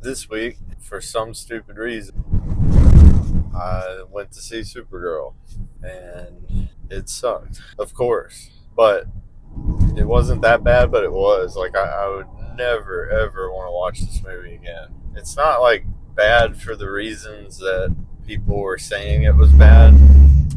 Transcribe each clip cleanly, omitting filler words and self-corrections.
This week, for some stupid reason, I went to see Supergirl, and it sucked, of course. But it wasn't that bad, but it was. I would never, ever want to watch this movie again. It's not like bad for the reasons that people were saying it was bad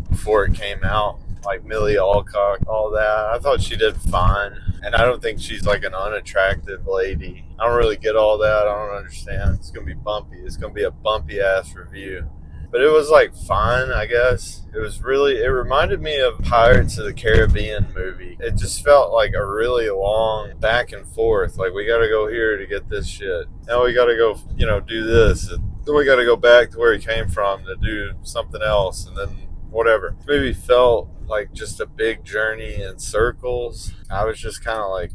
before it came out. Like Millie Alcock, all that. I thought she did fine. And I don't think she's like an unattractive lady. I don't really get all that. I don't understand. It's going to be bumpy. It's going to be a bumpy ass review. But it was like fine, I guess. It reminded me of Pirates of the Caribbean movie. It just felt like a really long back and forth. Like, we got to go here to get this shit. Now we got to go, do this. Then we got to go back to where he came from to do something else. And then whatever. This movie felt like just a big journey in circles. I was just kind of like,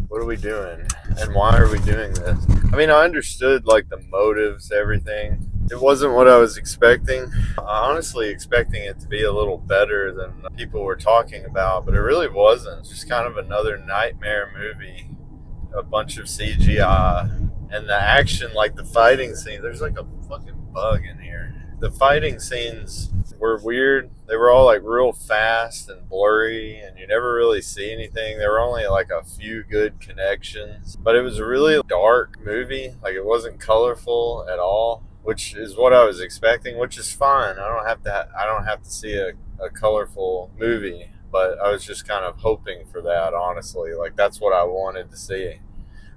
what are we doing? And why are we doing this? I mean, I understood like the motives, everything. It wasn't what I was expecting. I honestly expecting it to be a little better than people were talking about, but it really wasn't. It's just kind of another nightmare movie. A bunch of CGI and the action, like the fighting scene. There's like a fucking bug in here. The fighting scenes were weird. They were all like real fast and blurry, and you never really see anything. There were only like a few good connections, but it was a really dark movie. Like, it wasn't colorful at all, which is what I was expecting, which is fine. I don't have to see a colorful movie, but I was just kind of hoping for that, honestly. Like, that's what I wanted to see.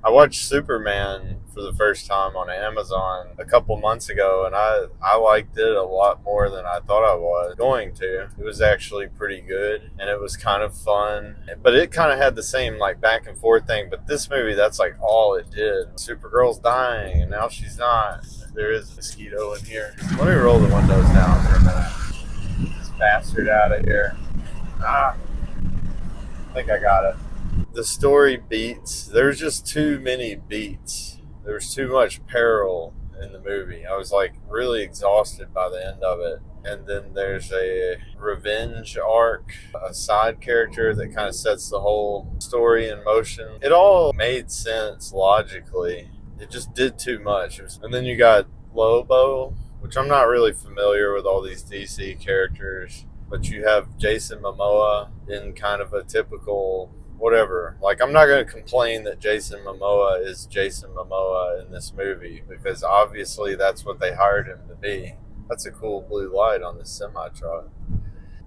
I watched Superman for the first time on Amazon a couple months ago, and I liked it a lot more than I thought I was going to. It was actually pretty good, and it was kind of fun, but it kind of had the same like back and forth thing. But this movie, that's like all it did. Supergirl's dying, and now she's not. There is a mosquito in here. Let me roll the windows down for a minute. This bastard out of here. I think I got it. The story beats. There's just too many beats. There's too much peril in the movie. I was like really exhausted by the end of it. And then there's a revenge arc, a side character that kind of sets the whole story in motion. It all made sense logically. It just did too much. And then you got Lobo, which I'm not really familiar with all these DC characters, but you have Jason Momoa in kind of a typical whatever. Like, I'm not going to complain that Jason Momoa is Jason Momoa in this movie, because obviously that's what they hired him to be. That's a cool blue light on this semi truck.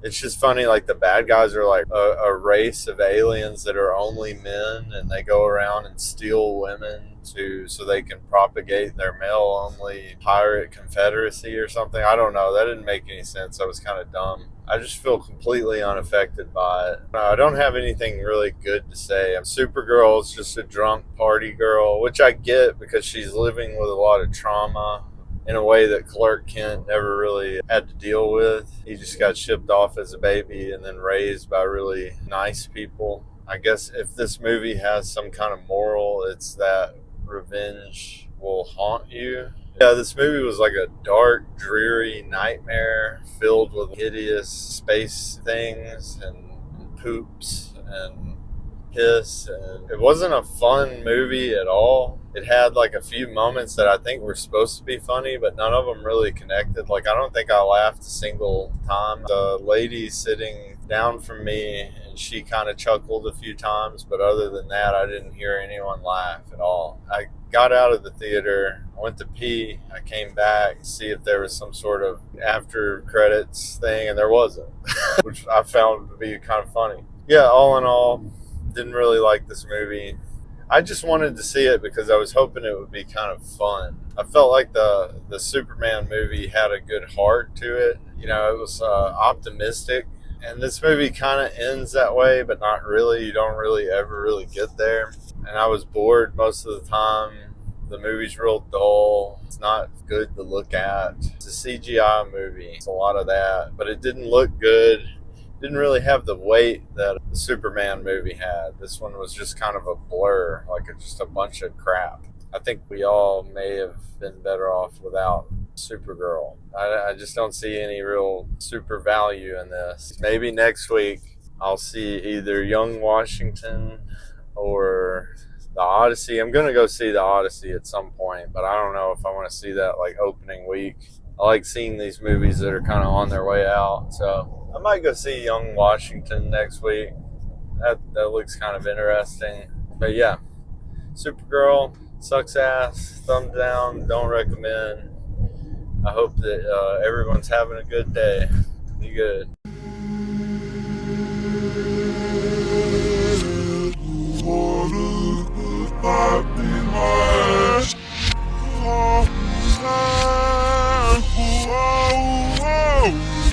It's just funny, like, the bad guys are like a race of aliens that are only men, and they go around and steal women so they can propagate their male only pirate confederacy or something. I don't know. That didn't make any sense. That was kind of dumb. I just feel completely unaffected by it. I don't have anything really good to say. Supergirl is just a drunk party girl, which I get because she's living with a lot of trauma in a way that Clark Kent never really had to deal with. He just got shipped off as a baby and then raised by really nice people. I guess if this movie has some kind of moral, it's that revenge will haunt you. Yeah, this movie was like a dark, dreary nightmare filled with hideous space things and poops and piss. And it wasn't a fun movie at all. It had like a few moments that I think were supposed to be funny, but none of them really connected. Like, I don't think I laughed a single time. The lady sitting down from me, and she kind of chuckled a few times, but other than that, I didn't hear anyone laugh at all. I got out of the theater, I went to pee, I came back to see if there was some sort of after credits thing, and there wasn't, which I found to be kind of funny. Yeah, all in all, didn't really like this movie. I just wanted to see it because I was hoping it would be kind of fun. I felt like the Superman movie had a good heart to it. It was optimistic. And this movie kind of ends that way, but not really. You don't really ever really get there. And I was bored most of the time. The movie's real dull. It's not good to look at. It's a CGI movie. It's a lot of that. But it didn't look good. Didn't really have the weight that the Superman movie had. This one was just kind of a blur, like just a bunch of crap. I think we all may have been better off without Supergirl. I just don't see any real super value in this. Maybe next week I'll see either Young Washington or The Odyssey. I'm gonna go see the Odyssey at some point, but I don't know if I want to see that like opening week. I like seeing these movies that are kind of on their way out, so I might go see Young Washington next week. That looks kind of interesting. But yeah, Supergirl sucks ass. Thumbs down. Don't recommend. I hope that everyone's having a good day. Be good.